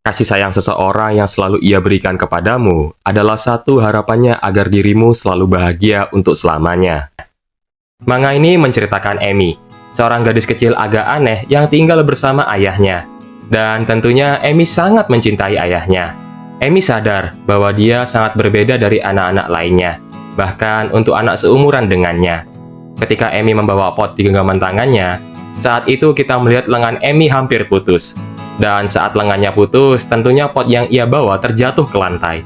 Kasih sayang seseorang yang selalu ia berikan kepadamu adalah satu harapannya agar dirimu selalu bahagia untuk selamanya. Manga ini menceritakan Emi, seorang gadis kecil agak aneh yang tinggal bersama ayahnya. Dan tentunya Emi sangat mencintai ayahnya. Emi sadar bahwa dia sangat berbeda dari anak-anak lainnya, bahkan untuk anak seumuran dengannya. Ketika Emi membawa pot di genggaman tangannya, saat itu kita melihat lengan Emi hampir putus. Dan saat lengannya putus, tentunya pot yang ia bawa terjatuh ke lantai.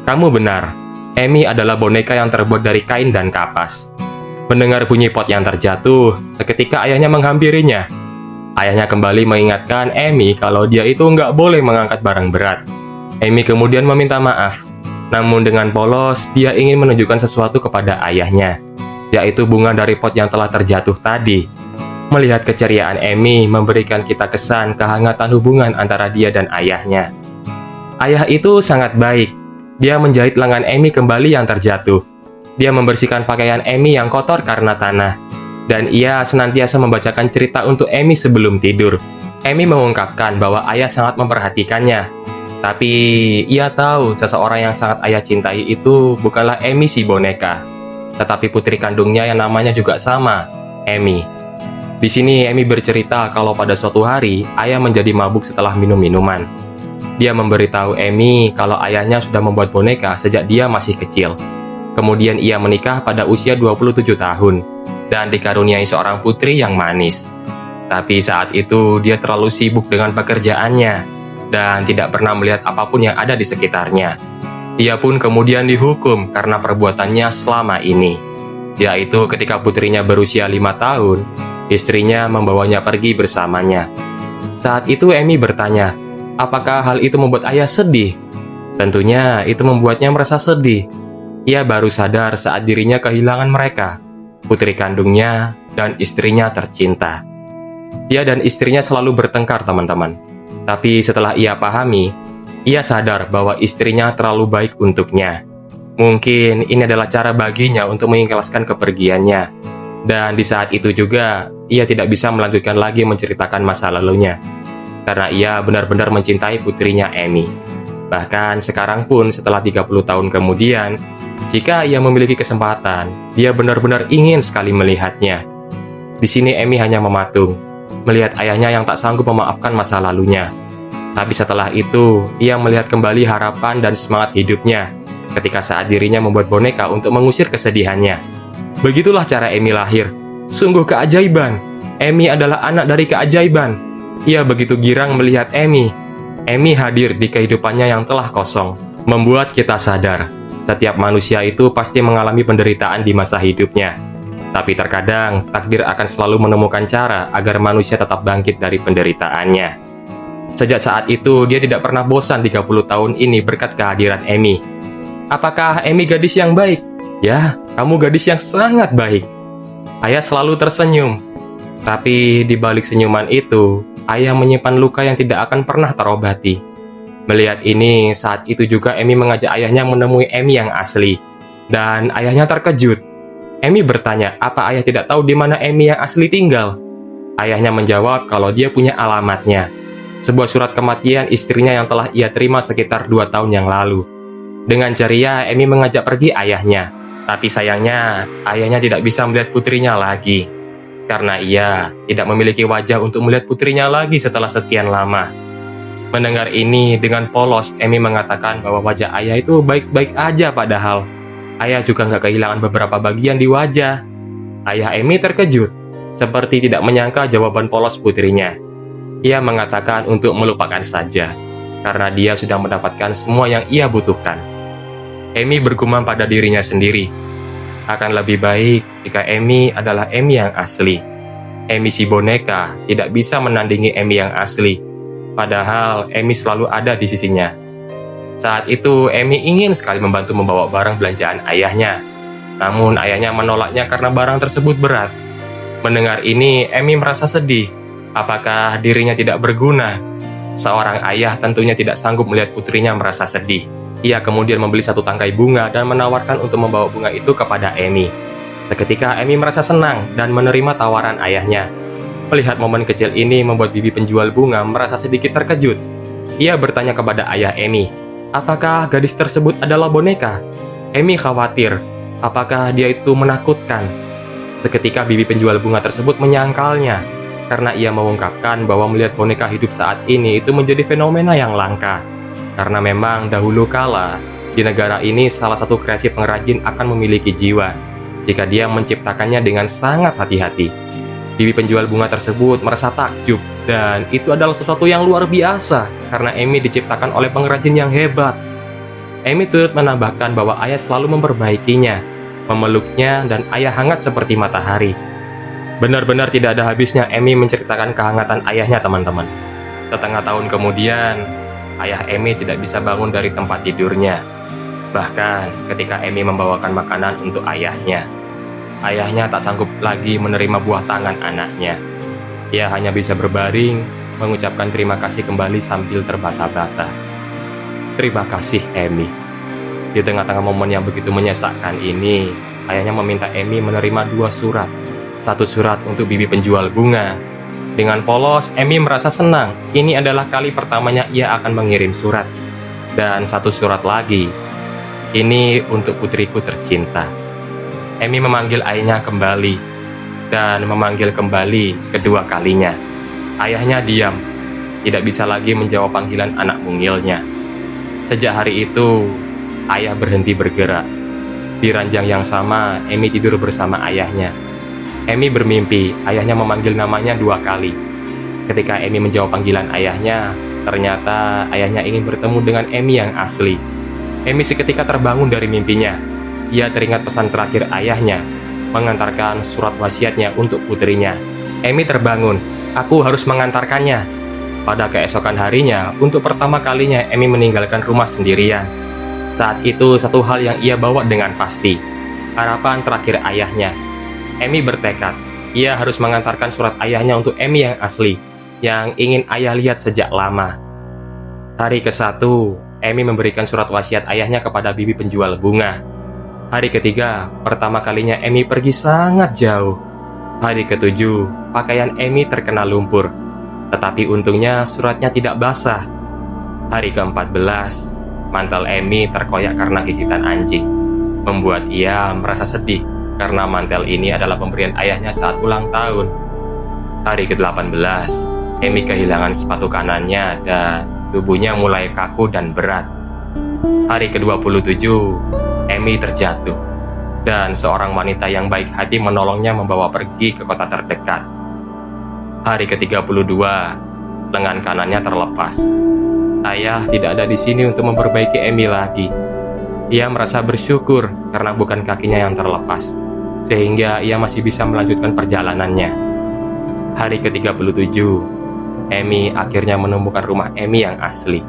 Kamu benar, Emi adalah boneka yang terbuat dari kain dan kapas. Mendengar bunyi pot yang terjatuh, seketika ayahnya menghampirinya. Ayahnya kembali mengingatkan Emi kalau dia itu nggak boleh mengangkat barang berat. Emi kemudian meminta maaf. Namun dengan polos, dia ingin menunjukkan sesuatu kepada ayahnya, yaitu bunga dari pot yang telah terjatuh tadi. Melihat keceriaan Emi memberikan kita kesan kehangatan hubungan antara dia dan ayahnya. Ayah itu sangat baik. Dia menjahit lengan Emi kembali yang terjatuh. Dia membersihkan pakaian Emi yang kotor karena tanah. Dan ia senantiasa membacakan cerita untuk Emi sebelum tidur. Emi mengungkapkan bahwa ayah sangat memperhatikannya. Tapi ia tahu seseorang yang sangat ayah cintai itu bukanlah Emi si boneka, tetapi putri kandungnya yang namanya juga sama, Emi. Di sini Emi bercerita kalau pada suatu hari ayah menjadi mabuk setelah minum minuman. Dia memberitahu Emi kalau ayahnya sudah membuat boneka sejak dia masih kecil. Kemudian ia menikah pada usia 27 tahun dan dikaruniai seorang putri yang manis. Tapi saat itu dia terlalu sibuk dengan pekerjaannya dan tidak pernah melihat apapun yang ada di sekitarnya. Ia pun kemudian dihukum karena perbuatannya selama ini, yaitu ketika putrinya berusia 5 tahun, istrinya membawanya pergi bersamanya. Saat itu Emi bertanya, apakah hal itu membuat ayah sedih? Tentunya itu membuatnya merasa sedih. Ia baru sadar saat dirinya kehilangan mereka, putri kandungnya dan istrinya tercinta. Dia dan istrinya selalu bertengkar, teman-teman. Tapi setelah ia pahami, ia sadar bahwa istrinya terlalu baik untuknya. Mungkin ini adalah cara baginya untuk mengikhlaskan kepergiannya. Dan di saat itu juga, ia tidak bisa melanjutkan lagi menceritakan masa lalunya. Karena ia benar-benar mencintai putrinya Emi. Bahkan sekarang pun setelah 30 tahun kemudian, jika ia memiliki kesempatan, dia benar-benar ingin sekali melihatnya. Di sini Emi hanya mematung, melihat ayahnya yang tak sanggup memaafkan masa lalunya. Tapi setelah itu, ia melihat kembali harapan dan semangat hidupnya ketika saat dirinya membuat boneka untuk mengusir kesedihannya. Begitulah cara Emi lahir. Sungguh keajaiban. Emi adalah anak dari keajaiban. Ia begitu girang melihat Emi. Emi hadir di kehidupannya yang telah kosong, membuat kita sadar setiap manusia itu pasti mengalami penderitaan di masa hidupnya. Tapi terkadang takdir akan selalu menemukan cara agar manusia tetap bangkit dari penderitaannya. Sejak saat itu dia tidak pernah bosan 30 tahun ini berkat kehadiran Emi. Apakah Emi gadis yang baik? Ya, kamu gadis yang sangat baik. Ayah selalu tersenyum. Tapi di balik senyuman itu, ayah menyimpan luka yang tidak akan pernah terobati. Melihat ini, saat itu juga Emi mengajak ayahnya menemui Emi yang asli. Dan ayahnya terkejut. Emi bertanya, apa ayah tidak tahu di mana Emi yang asli tinggal? Ayahnya menjawab kalau dia punya alamatnya. Sebuah surat kematian istrinya yang telah ia terima sekitar 2 tahun yang lalu. Dengan ceria, Emi mengajak pergi ayahnya. Tapi sayangnya, ayahnya tidak bisa melihat putrinya lagi. Karena ia tidak memiliki wajah untuk melihat putrinya lagi setelah sekian lama. Mendengar ini, dengan polos, Emi mengatakan bahwa wajah ayah itu baik-baik aja padahal. Ayah juga nggak kehilangan beberapa bagian di wajah. Ayah Emi terkejut, seperti tidak menyangka jawaban polos putrinya. Ia mengatakan untuk melupakan saja, karena dia sudah mendapatkan semua yang ia butuhkan. Emi bergumam pada dirinya sendiri. Akan lebih baik jika Emi adalah Emi yang asli. Emi si boneka tidak bisa menandingi Emi yang asli. Padahal Emi selalu ada di sisinya. Saat itu Emi ingin sekali membantu membawa barang belanjaan ayahnya. Namun ayahnya menolaknya karena barang tersebut berat. Mendengar ini Emi merasa sedih. Apakah dirinya tidak berguna? Seorang ayah tentunya tidak sanggup melihat putrinya merasa sedih. Ia kemudian membeli satu tangkai bunga dan menawarkan untuk membawa bunga itu kepada Emi. Seketika Emi merasa senang dan menerima tawaran ayahnya. Melihat momen kecil ini membuat bibi penjual bunga merasa sedikit terkejut. Ia bertanya kepada ayah Amy, apakah gadis tersebut adalah boneka? Amy khawatir, apakah dia itu menakutkan? Seketika bibi penjual bunga tersebut menyangkalnya, karena ia mengungkapkan bahwa melihat boneka hidup saat ini itu menjadi fenomena yang langka. Karena memang dahulu kala, di negara ini salah satu kreasi pengrajin akan memiliki jiwa, jika dia menciptakannya dengan sangat hati-hati. Bibi penjual bunga tersebut merasa takjub, dan itu adalah sesuatu yang luar biasa, karena Amy diciptakan oleh pengrajin yang hebat. Amy turut menambahkan bahwa ayah selalu memperbaikinya, memeluknya, dan ayah hangat seperti matahari. Benar-benar tidak ada habisnya Amy menceritakan kehangatan ayahnya, teman-teman. Setengah tahun kemudian, ayah Amy tidak bisa bangun dari tempat tidurnya. Bahkan ketika Amy membawakan makanan untuk ayahnya tak sanggup lagi menerima buah tangan anaknya. Ia hanya bisa berbaring, mengucapkan terima kasih kembali sambil terbata-bata. Terima kasih, Amy. Di tengah-tengah momen yang begitu menyesakkan ini, ayahnya meminta Amy menerima 2 surat. 1 surat untuk bibi penjual bunga. Dengan polos, Amy merasa senang. Ini adalah kali pertamanya ia akan mengirim surat. Dan 1 surat lagi. Ini untuk putriku tercinta. Amy memanggil ayahnya kembali, dan memanggil kembali kedua kalinya. Ayahnya diam, tidak bisa lagi menjawab panggilan anak mungilnya. Sejak hari itu, ayah berhenti bergerak. Di ranjang yang sama, Amy tidur bersama ayahnya. Amy bermimpi, ayahnya memanggil namanya 2 kali. Ketika Amy menjawab panggilan ayahnya, ternyata ayahnya ingin bertemu dengan Amy yang asli. Amy seketika terbangun dari mimpinya. Ia teringat pesan terakhir ayahnya, mengantarkan surat wasiatnya untuk putrinya. Amy terbangun, aku harus mengantarkannya. Pada keesokan harinya, untuk pertama kalinya Amy meninggalkan rumah sendirian. Saat itu, satu hal yang ia bawa dengan pasti, harapan terakhir ayahnya. Amy bertekad, ia harus mengantarkan surat ayahnya untuk Amy yang asli, yang ingin ayah lihat sejak lama. Hari ke-1, Amy memberikan surat wasiat ayahnya kepada bibi penjual bunga. Hari ketiga, pertama kalinya Amy pergi sangat jauh. Hari ke-7, pakaian Amy terkena lumpur. Tetapi untungnya suratnya tidak basah. Hari ke-14, mantel Amy terkoyak karena gigitan anjing. Membuat ia merasa sedih, karena mantel ini adalah pemberian ayahnya saat ulang tahun. Hari ke-18, Amy kehilangan sepatu kanannya dan tubuhnya mulai kaku dan berat. Hari ke-27, Amy terjatuh, dan seorang wanita yang baik hati menolongnya membawa pergi ke kota terdekat. Hari ke-32, lengan kanannya terlepas. Ayah tidak ada di sini untuk memperbaiki Amy lagi. Ia merasa bersyukur karena bukan kakinya yang terlepas, sehingga ia masih bisa melanjutkan perjalanannya. Hari ke-37, Amy akhirnya menemukan rumah Amy yang asli.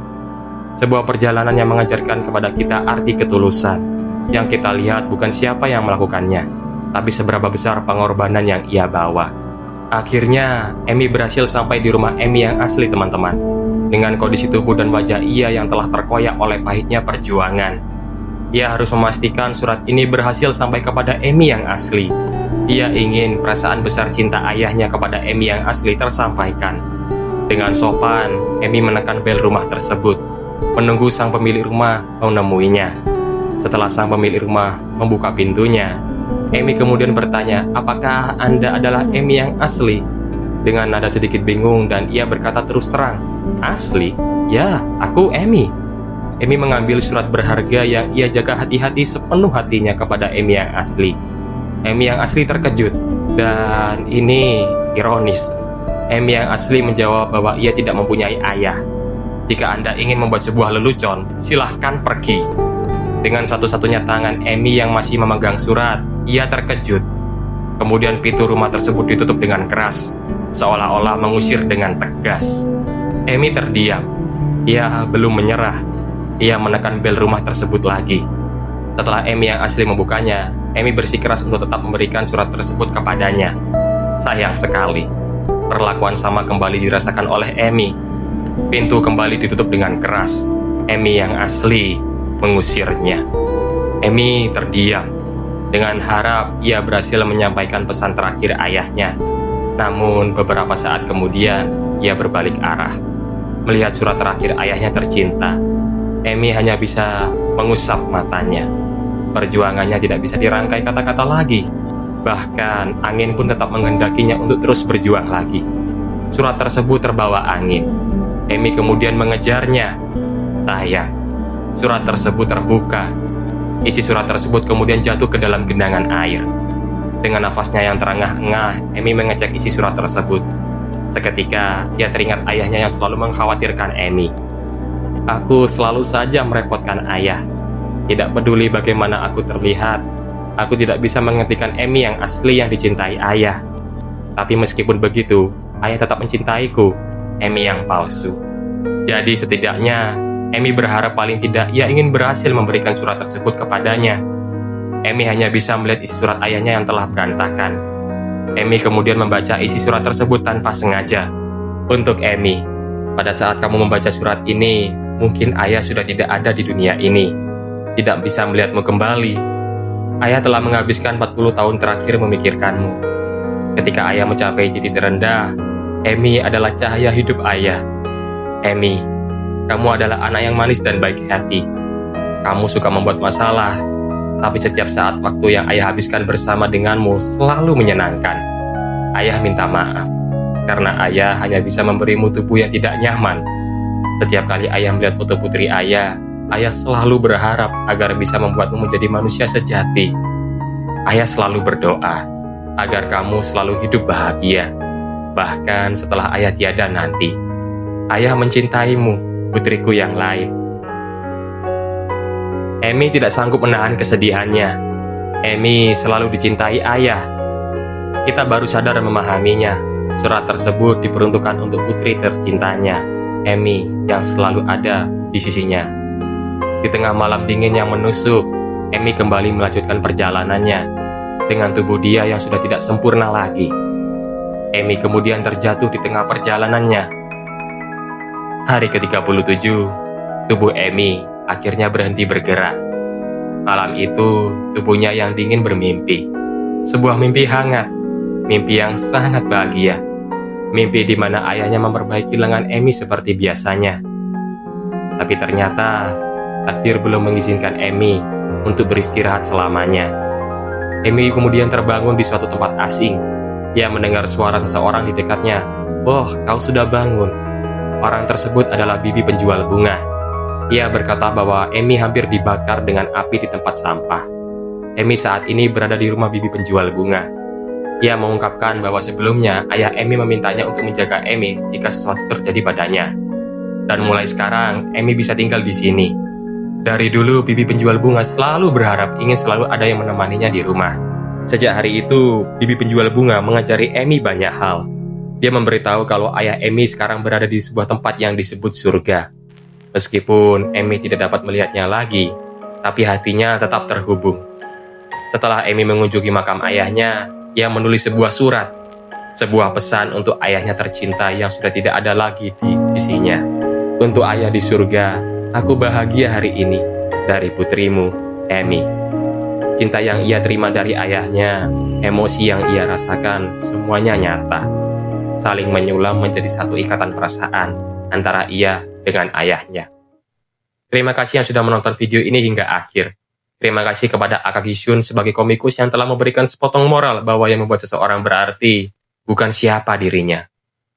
Sebuah perjalanan yang mengajarkan kepada kita arti ketulusan. Yang kita lihat bukan siapa yang melakukannya, tapi seberapa besar pengorbanan yang ia bawa. Akhirnya, Amy berhasil sampai di rumah Amy yang asli, teman-teman. Dengan kondisi tubuh dan wajah ia yang telah terkoyak oleh pahitnya perjuangan. Ia harus memastikan surat ini berhasil sampai kepada Amy yang asli. Ia ingin perasaan besar cinta ayahnya kepada Amy yang asli tersampaikan. Dengan sopan, Amy menekan bel rumah tersebut, menunggu sang pemilik rumah menemuinya. Setelah sang pemilik rumah membuka pintunya, Amy kemudian bertanya, apakah Anda adalah Amy yang asli? Dengan nada sedikit bingung dan ia berkata terus terang, asli? Ya, aku Amy. Amy mengambil surat berharga yang ia jaga hati-hati sepenuh hatinya kepada Amy yang asli. Amy yang asli terkejut, dan ini ironis. Amy yang asli menjawab bahwa ia tidak mempunyai ayah. Jika Anda ingin membuat sebuah lelucon, silahkan pergi. Dengan satu-satunya tangan Amy yang masih memegang surat, ia terkejut. Kemudian pintu rumah tersebut ditutup dengan keras, seolah-olah mengusir dengan tegas. Amy terdiam. Ia belum menyerah. Ia menekan bel rumah tersebut lagi. Setelah Amy yang asli membukanya, Amy bersikeras untuk tetap memberikan surat tersebut kepadanya. Sayang sekali, perlakuan sama kembali dirasakan oleh Amy. Pintu kembali ditutup dengan keras. Amy yang asli mengusirnya. Amy terdiam. Dengan harap ia berhasil menyampaikan pesan terakhir ayahnya. Namun beberapa saat kemudian ia berbalik arah. Melihat surat terakhir ayahnya tercinta, Emi hanya bisa mengusap matanya. Perjuangannya tidak bisa dirangkai kata-kata lagi. Bahkan angin pun tetap menghendakinya untuk terus berjuang lagi. Surat tersebut terbawa angin. Emi kemudian mengejarnya. Sayang, surat tersebut terbuka. Isi surat tersebut kemudian jatuh ke dalam genangan air. Dengan nafasnya yang terengah-engah, Emi mengecek isi surat tersebut. Seketika, ia teringat ayahnya yang selalu mengkhawatirkan Emi. Aku selalu saja merepotkan ayah. Tidak peduli bagaimana aku terlihat, aku tidak bisa menghentikan Emi yang asli yang dicintai ayah. Tapi meskipun begitu, ayah tetap mencintaiku, Emi yang palsu. Jadi setidaknya, Emi berharap paling tidak ia ingin berhasil memberikan surat tersebut kepadanya. Emi hanya bisa melihat isi surat ayahnya yang telah berantakan. Emi kemudian membaca isi surat tersebut tanpa sengaja. Untuk Emi, pada saat kamu membaca surat ini, mungkin ayah sudah tidak ada di dunia ini. Tidak bisa melihatmu kembali. Ayah telah menghabiskan 40 tahun terakhir memikirkanmu. Ketika ayah mencapai titik terendah, Emi adalah cahaya hidup ayah. Emi, kamu adalah anak yang manis dan baik hati. Kamu suka membuat masalah, tapi setiap saat waktu yang ayah habiskan bersama denganmu selalu menyenangkan. Ayah minta maaf, karena ayah hanya bisa memberimu tubuh yang tidak nyaman. Setiap kali ayah melihat foto putri ayah selalu berharap agar bisa membuatmu menjadi manusia sejati. Ayah selalu berdoa agar kamu selalu hidup bahagia, bahkan setelah ayah tiada nanti. Ayah mencintaimu, putriku yang lain. Emi tidak sanggup menahan kesedihannya. Emi selalu dicintai ayah. Kita baru sadar dan memahaminya. Surat tersebut diperuntukkan untuk putri tercintanya, Emi, yang selalu ada di sisinya. Di tengah malam dingin yang menusuk, Emi kembali melanjutkan perjalanannya dengan tubuh dia yang sudah tidak sempurna lagi. Emi kemudian terjatuh di tengah perjalanannya. Hari ke-37, tubuh Emi akhirnya berhenti bergerak. Malam itu, tubuhnya yang dingin bermimpi. Sebuah mimpi hangat, mimpi yang sangat bahagia. Mimpi di mana ayahnya memperbaiki lengan Emi seperti biasanya. Tapi ternyata, takdir belum mengizinkan Emi untuk beristirahat selamanya. Emi kemudian terbangun di suatu tempat asing. Ia mendengar suara seseorang di dekatnya. "Oh, kau sudah bangun." Orang tersebut adalah bibi penjual bunga. Ia berkata bahwa Emi hampir dibakar dengan api di tempat sampah. Emi saat ini berada di rumah bibi penjual bunga. Ia mengungkapkan bahwa sebelumnya ayah Emi memintanya untuk menjaga Emi jika sesuatu terjadi padanya. Dan mulai sekarang, Emi bisa tinggal di sini. Dari dulu, bibi penjual bunga selalu berharap ingin selalu ada yang menemaninya di rumah. Sejak hari itu, bibi penjual bunga mengajari Emi banyak hal. Dia memberitahu kalau ayah Emi sekarang berada di sebuah tempat yang disebut surga. Meskipun Emi tidak dapat melihatnya lagi, tapi hatinya tetap terhubung. Setelah Emi mengunjungi makam ayahnya, ia menulis sebuah surat, sebuah pesan untuk ayahnya tercinta yang sudah tidak ada lagi di sisinya. Untuk ayah di surga, aku bahagia hari ini, dari putrimu, Emi. Cinta yang ia terima dari ayahnya, emosi yang ia rasakan, semuanya nyata. Saling menyulam menjadi satu ikatan perasaan antara ia dengan ayahnya. Terima kasih yang sudah menonton video ini hingga akhir. Terima kasih kepada Akagi Shun sebagai komikus yang telah memberikan sepotong moral bahwa yang membuat seseorang berarti bukan siapa dirinya,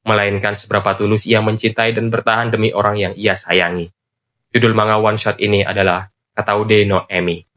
melainkan seberapa tulus ia mencintai dan bertahan demi orang yang ia sayangi. Judul manga one shot ini adalah Kataude no Emi.